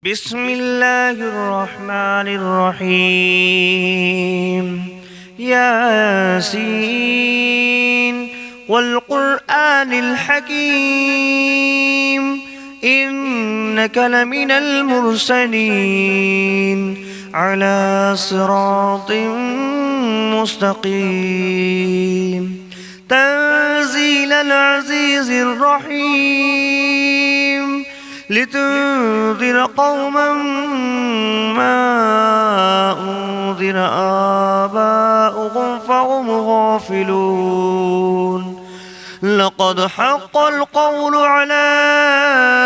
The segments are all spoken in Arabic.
بسم الله الرحمن الرحيم ياسين والقرآن الحكيم إنك لمن المرسلين على صراط مستقيم تنزيل العزيز الرحيم لتنذر قوما ما أنذر آباؤهم فهم غافلون لقد حق القول على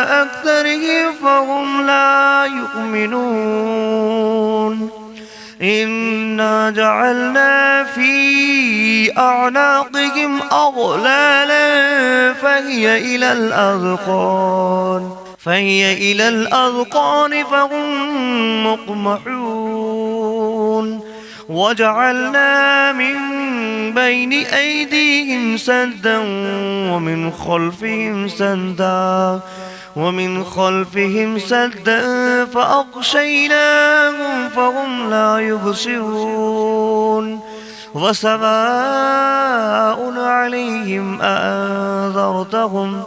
أكثرهم فهم لا يؤمنون إنا جعلنا في أعناقهم أغلالا فهي إلى الأذقان فهم مقمحون وجعلنا من بين أيديهم سدا ومن خلفهم سدا فأغشيناهم فهم لا يبصرون وسواء عليهم أأنذرتهم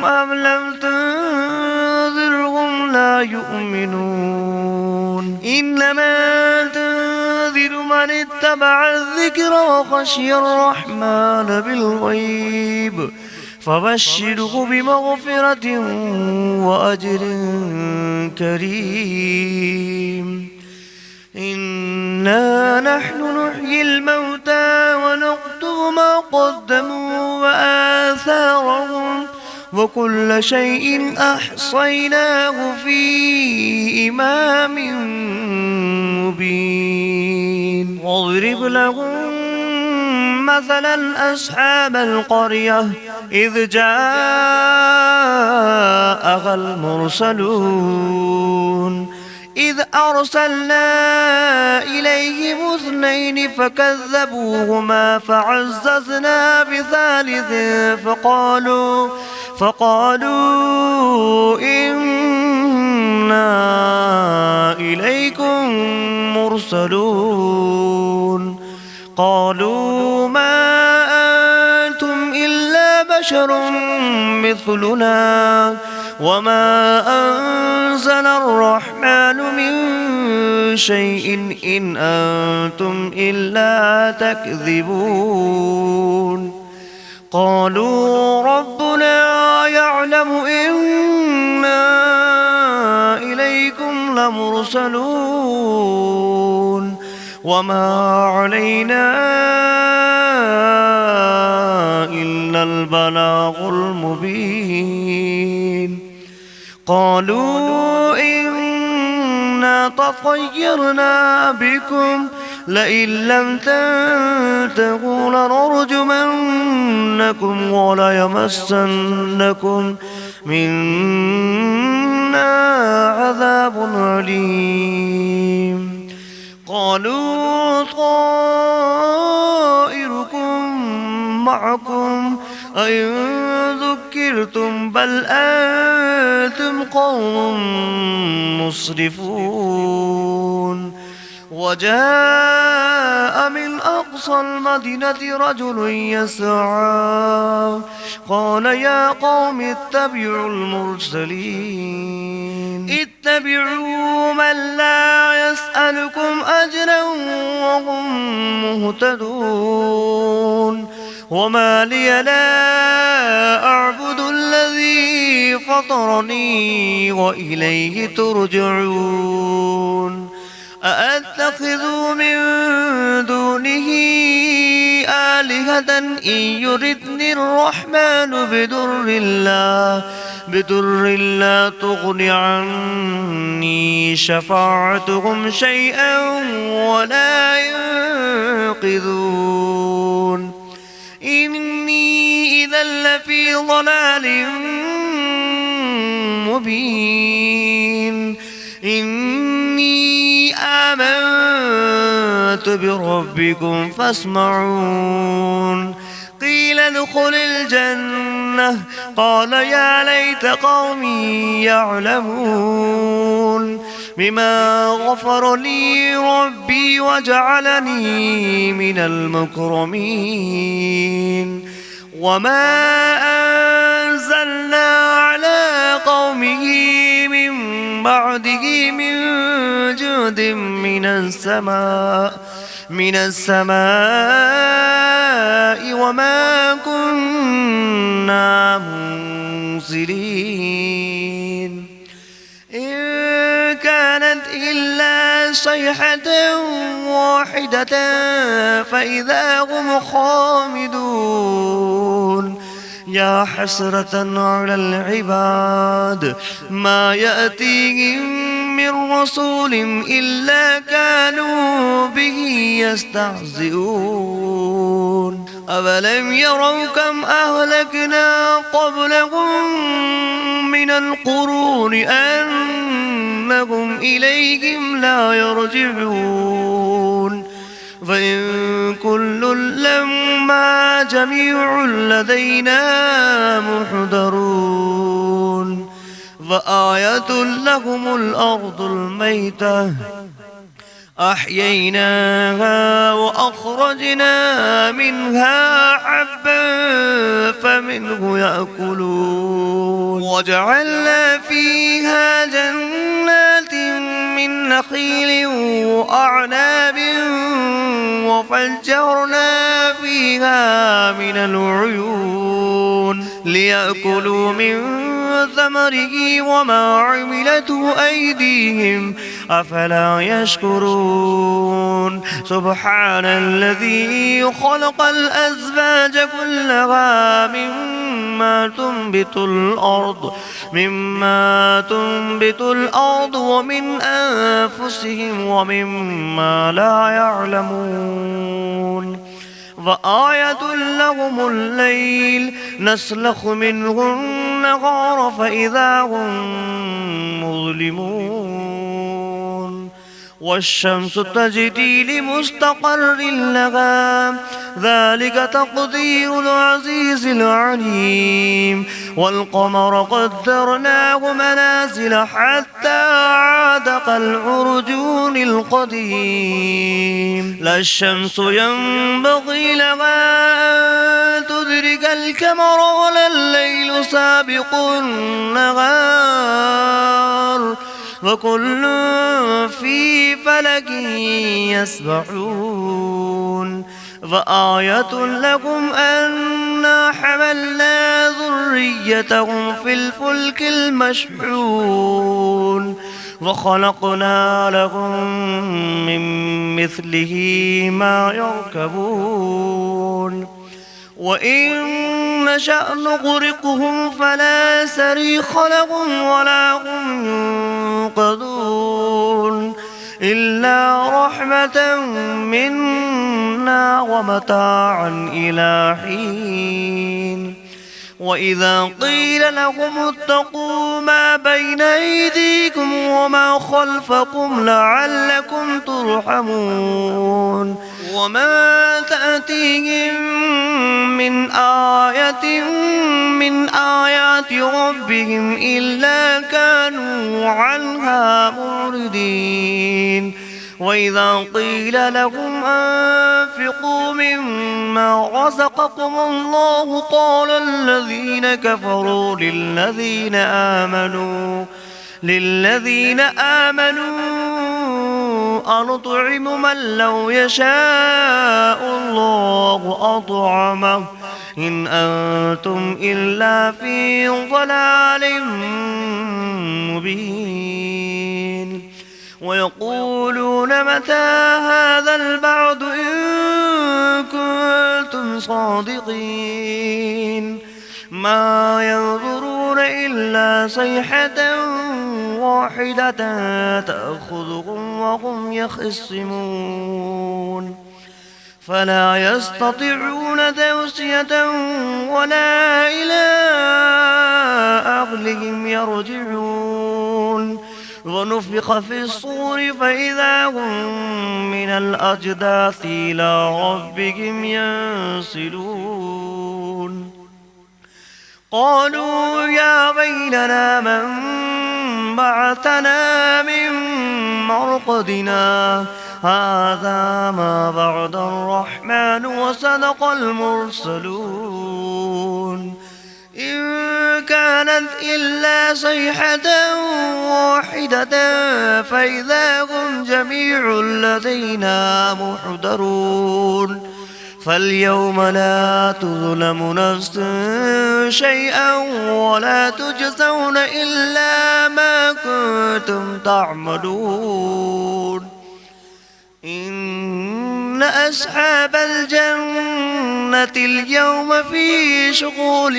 أم لم تنذرهم لا يؤمنون إنما تنذر من اتبع الذكر وخشي الرحمن بالغيب فبشره بمغفرة وأجر كريم إنا نحن نحيي الموتى ونكتب ما قدموا وآثارهم وكل شيء أحصيناه في إمام مبين واضرب لهم مثلا أصحاب القرية إذ جاءها المرسلون إذ أرسلنا إليهم 2 فكذبوهما فعززنا بثالث فقالوا إنا إليكم مرسلون قالوا ما أنتم إلا بشر مثلنا وما أنزل الرحمن من شيء إن أنتم إلا تكذبون قالوا ربنا يعلم إنا إليكم لمرسلون وما علينا إلا البلاغ المبين قالوا إنا تطيرنا بكم لئن لم تنتهوا لنرجمنكم وليمسنكم منا عذاب أليم قالوا طائركم معكم أئن ذكرتم بل أنتم قوم مسرفون وجاء من أقصى المدينة رجل يسعى قال يا قوم اتبعوا المرسلين اتبعوا من لا يسألكم أجرا وهم مهتدون وما لي لا أعبد الذي فطرني وإليه ترجعون أأتخذ من دونه آلهة إن يردني الرحمن بدر لا تغن عني شفاعتهم شيئا ولا ينقذون إني إذا لفي ضلال مبين إني آمنت بربكم فاسمعون قيل ادخل الجنة الجنة قال يا ليت قومي يعلمون بما غفر لي ربي وجعلني من المكرمين وما أنزلنا على قومه من بعده من جود من السماء وما كنا منزلين إن كانت إلا صيحة واحدة فإذا هم خامدون يا حسرة على العباد ما يأتيهم من رسول إلا كانوا به يستهزئون أولم يروا كم أهلكنا قبلهم من القرون أنهم إليهم لا يرجعون فإن كل لما جميع لدينا محضرون فآية لهم الأرض الميتة أحييناها وأخرجنا منها حبا فمنه يأكلون وجعلنا فيها جنات من نخيل وأعناب وفجرنا فيها من العيون ليأكلوا من ثمره وما عملته أيديهم أفلا يشكرون سبحان الذي خلق الأزواج كلها مما تنبت الأرض ومن أنفسهم ومما لا يعلمون وآية لهم الليل نسلخ منه النهار فإذا هم مظلمون والشمس تجري لمستقر لها ذلك تقدير العزيز العليم والقمر قدرناه منازل حتى عاد كالعرجون القديم لا الشمس ينبغي لها أن تدرك القمر ولا الليل سابق النهار وكل في فلك يسبحون وآية لكم أنا حملنا ذريتهم في الفلك المشحون وخلقنا لهم من مثله ما يركبون وإن نشأ نغرقهم فلا صريخ لهم ولا هم ينقذون إلا رحمة منا ومتاعا إلى حين وإذا قيل لهم اتقوا ما بين أيديكم وما خلفكم لعلكم ترحمون وما تأتيهم من آية من آيات ربهم إلا كانوا عنها معرضين وإذا قيل لهم أنفقوا مما رزقكم الله قال الذين كفروا للذين آمنوا أنطعم من لو يشاء الله أطعمه إن أنتم إلا في ضلال مبين ويقولون متى هذا البعد إن كنتم صادقين ما ينظرون إلا صيحة واحدة تأخذهم وهم يخصمون فلا يستطيعون توصية ولا إلى أهلهم يرجعون ونفخ في الصور فإذا هم من الأجداث إلى ربهم ينسلون قالوا يا ويلنا من بعثنا من مرقدنا هذا ما بعد الرحمن وصدق المرسلون إن كانت إلا صيحة واحدة فإذا هم جميع لدينا محضرون فاليوم لا تظلم نفس شيئا ولا تجزون إلا ما كنتم تعملون إن أصحاب الجنة اليوم في شغل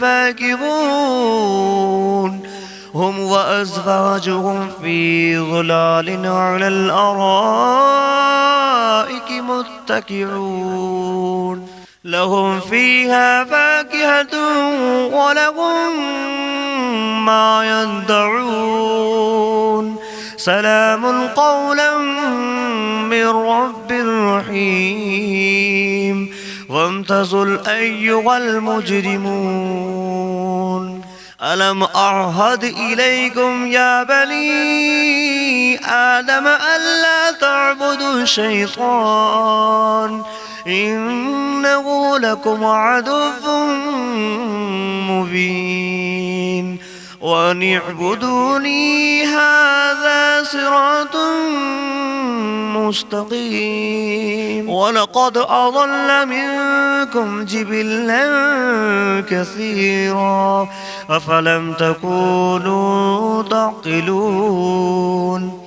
فاكهون هم وأزواجهم في ظلال على الأرائك متكئون لهم فيها فاكهة ولهم ما يدعون سلام قولا من رب رحيم وامتازوا أيها المجرمون ألم أعهد إليكم يا بني آدم ألا تعبدوا الشيطان إنه لكم عدو مبين وأن اعبدوني هذا صراط مستقيم ولقد أضل منكم جبلا كثيرا أفلم تكونوا تعقلون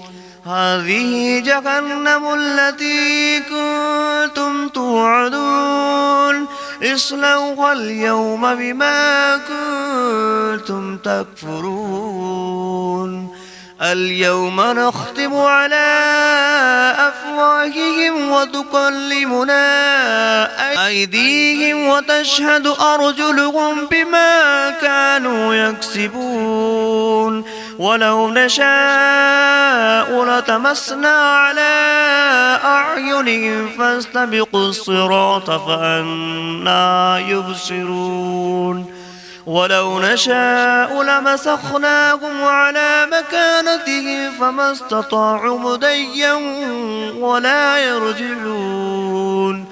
هذه جهنم التي كنتم توعدون اصلوها اليوم بما كنتم تكفرون اليوم نختم على أفواههم وتكلمنا أيديهم وتشهد أرجلهم بما كانوا يكسبون ولو نشاء لتمسنا على أعينهم فاستبقوا الصراط فأنى يبصرون ولو نشاء لمسخناهم على مكانتهم فما استطاعوا مضيا ولا يرجعون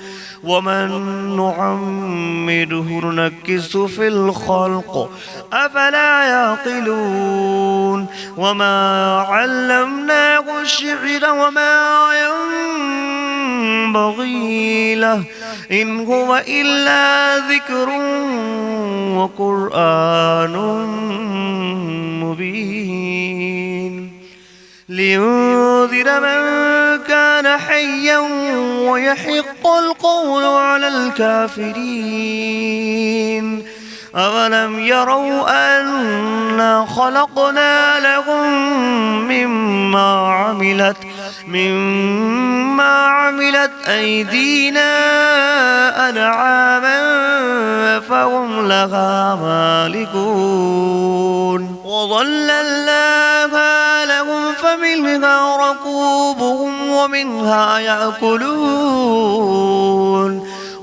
ومن نعمره ننكسه في الخلق أفلا يعقلون وما علمناه الشعر وما ينبغي له إن هو إلا ذكر وقرآن مبين لينذر من كان حيا ويحق القول على الكافرين أولم يروا أنا خلقنا لهم مما عملت أيدينا أنعاما فهم لها مالكون وظللناها لهم فمنها ركوبهم ومنها يأكلون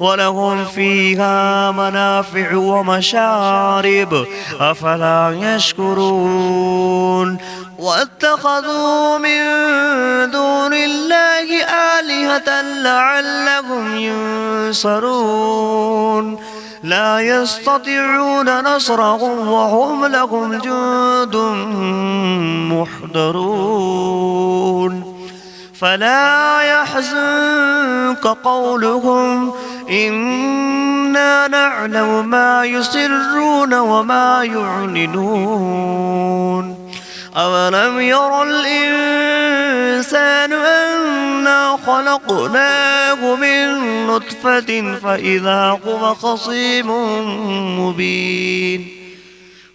ولهم فيها منافع ومشارب أفلا يشكرون واتخذوا من دون الله آلهة لعلهم ينصرون لا يستطيعون نصرهم وهم لهم جند محضرون فلا يحزنك قولهم إنا نعلم ما يسرون وما يعلنون أولم ير الإنسان أنا خلقناه من نطفة فإذا هو خصيم مبين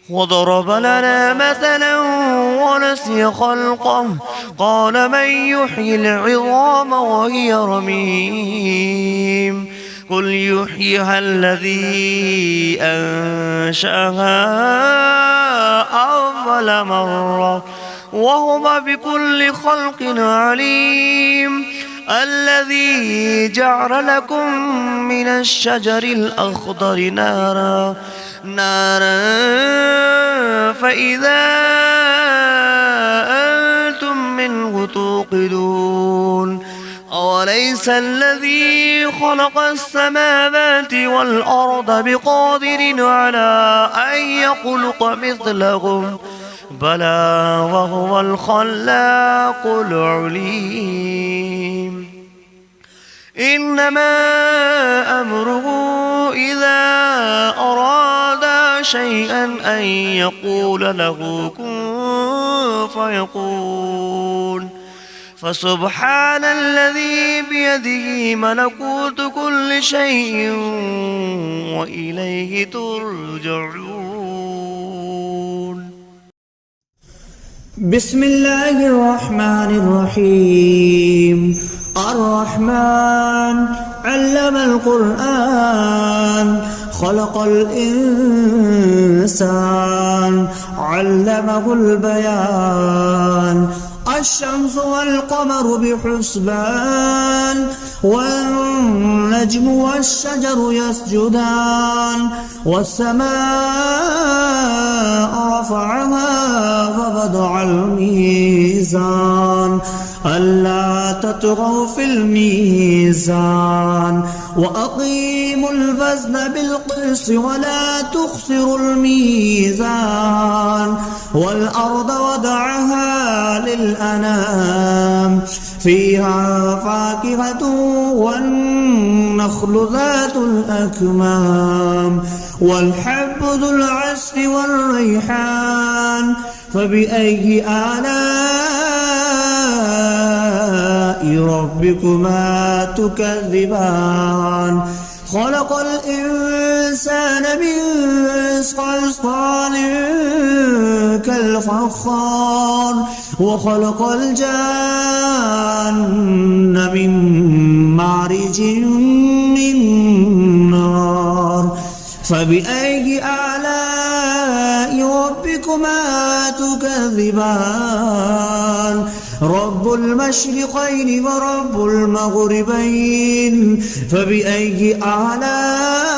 وضرب لنا مثلا ونسي خلقه قال من يحيي العظام وهي رميم قل يحييها الذي أنشأها أول مرة وهو بكل خلق عليم الذي جعل لكم من الشجر الأخضر نارا فإذا أنتم منه توقدون أوليس الذي خلق السماوات والأرض بقادر على أن يخلق مثلهم بلى وهو الخلاق العليم إنما أمره إذا أراد شيئا أن يقول له كن فيكون فسبحان الذي بيده ملكوت كل شيء وإليه ترجعون. بسم الله الرحمن الرحيم. الرحمن علم القرآن خلق الإنسان علمه البيان الشمس والقمر بحسبان والنجم والشجر يسجدان والسماء رفعها ووضع الميزان ألا تطغوا في الميزان وأقيموا الوزن بالقسط ولا تخسروا الميزان والأرض وضعها للأنام فيها فاكهة والنخل ذات الأكمام والحب ذو العصف والريحان فبأي آلاء ربكما تكذبان خلق الإنسان من صلصال كالفخار وخلق الجان من مارج من نار فبأي آلاء ربكما تكذبان رب المشرقين ورب المغربين فبأي آلاء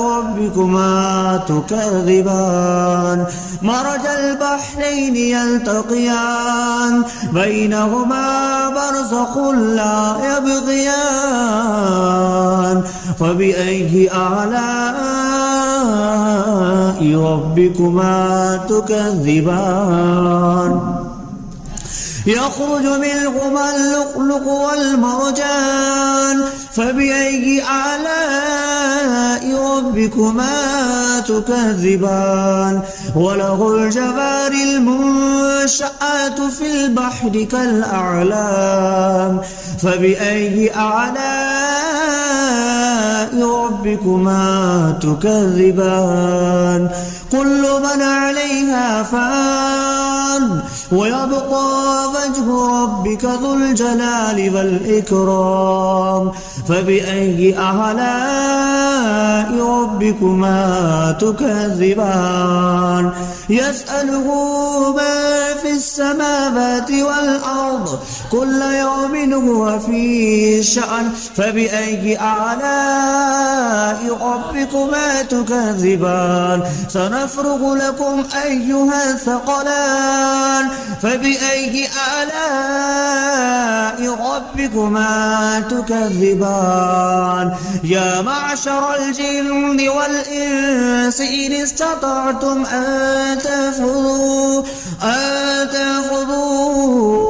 ربكما تكذبان مرج البحرين يلتقيان بينهما برزخ لا يبغيان فبأي آلاء ربكما تكذبان يخرج منهما اللؤلؤ والمرجان فبأي آلاء ربكما تكذبان وله الجوار المنشآت في البحر كالأعلام فبأي آلاء ربكما تكذبان كل من عليها فان ويبقى وجه ربك ذو الجلال والإكرام فبأي آلاء ربكما تكذبان يسأله ما في السماوات والأرض كل يوم هو في شأن فبأي آلاء ربكما تكذبان سنفرغ لكم أيها الثقلان فبأي آلاء ربكما تكذبان يا معشر الجن والإنس إن استطعتم أن تنفذوا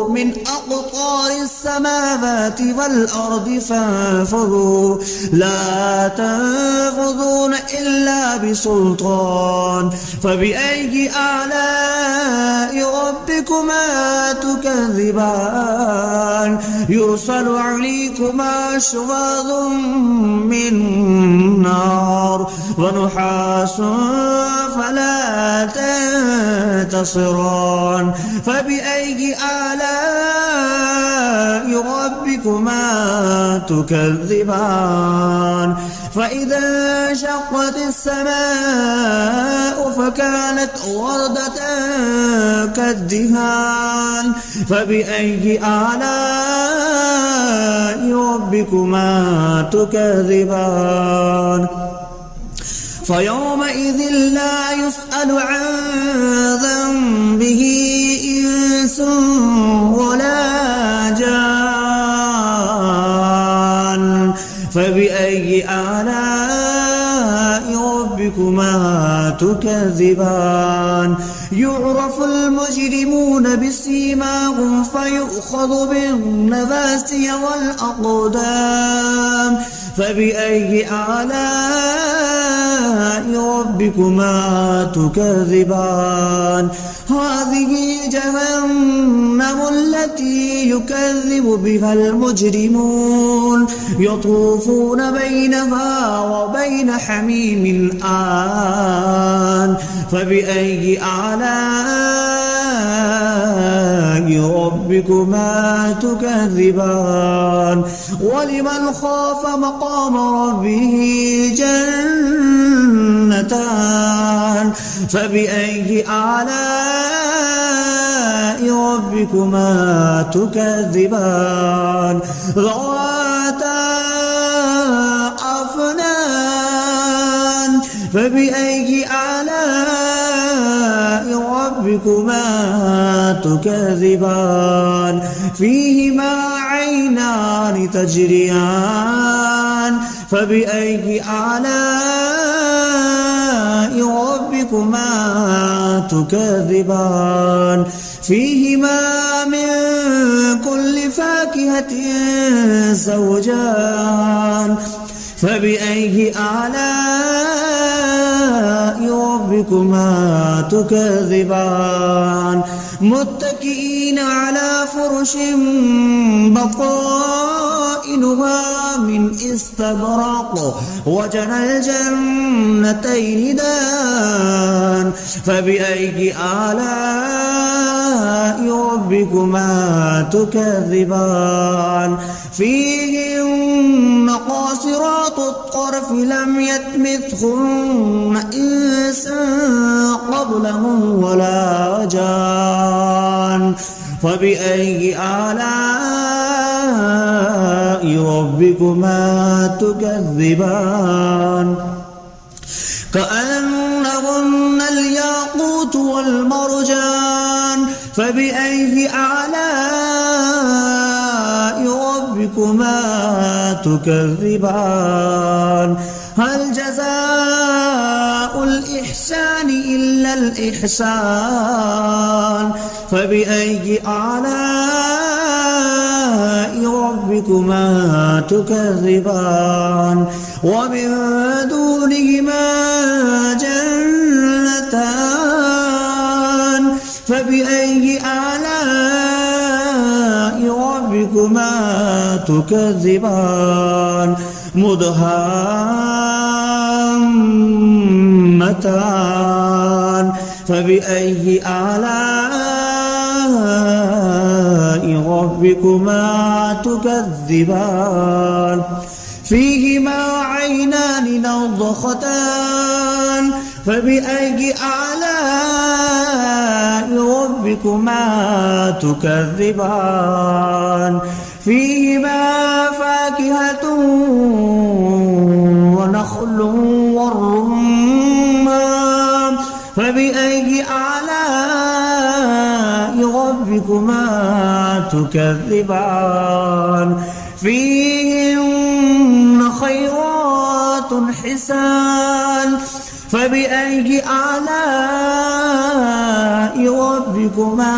من أقطار السماوات والأرض فانفذوا لا تنفذون إلا بسلطان فبأي آلاء ربكما تكذبان يرسل عليكما شواظ من نار ونحاس فلا تنتصران فبأي آلاء ربكما تكذبان فإذا انشقت السماء فكانت وردة كالدهان فبأي آلاء ربكما تكذبان فيومئذ لا يسأل عن ذنبه إنس ولا جان فبأي آلاء ربكما تكذبان يعرف المجرمون بسيماهم فيؤخذ بالنواسي والأقدام فبأي آلاء ربكما تكذبان هذه جهنم التي يكذب بها المجرمون يطوفون بينها وبين حميم آن فبأي آلاء ربكما تكذبان ولمن خاف مقام ربه جنتان فبأي آلاء ربكما تكذبان ذواتا أفنان فبأي آلاء ربكما تكذبان فيهما عينان تجريان فبأي آلاء ربكما تكذبان فيهما من كل فاكهة زوجان فبأي آلاء ربكما تكذبان متكئين على فرش بطائنها من استبرق وجنى الجنتين دان فبأي آلاء ربكما تكذبان فيهن قاصرات الطرف لم يطمثهن إنس قبلهم ولا جان فبأي آلاء ربكما تكذبان كأنهن الياقوت والمرجان فبأي آلاء ربكما تكذبان هل جزاء الإحسان إلا الإحسان فبأي آلاء ربكما تكذبان ومن دونهما جنتان فبأي آلاء ربكما تكذبان مدهامتان فبأي آلاء ربكما تكذبان فيهما عينان نضختان فبأي آلاء ربكما تكذبان فيهما فاكهة ونخل والرمان فبأي آلاء ربكما تكذبان فيهن خيرات حسان فبأي آلاء ربكما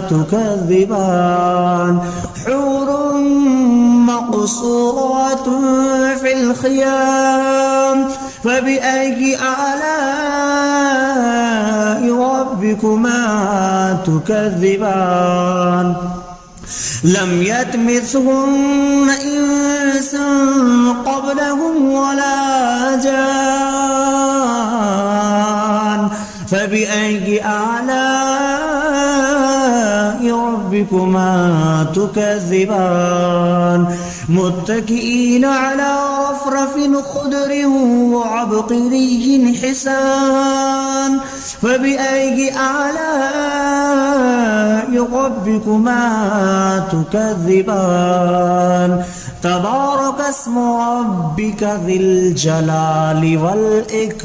تكذبان حور مقصورات في الخيام فبأي آلاء ربكما تكذبان لم يطمثهن إنس قبلهم ولا جان فبأي آلاء ربكما تكذبان متكئين على رفرف خضر وعبقري حسان فبأي آلاء ربكما تكذبان تبارك اسم ربك ذي الجلال والإكرام.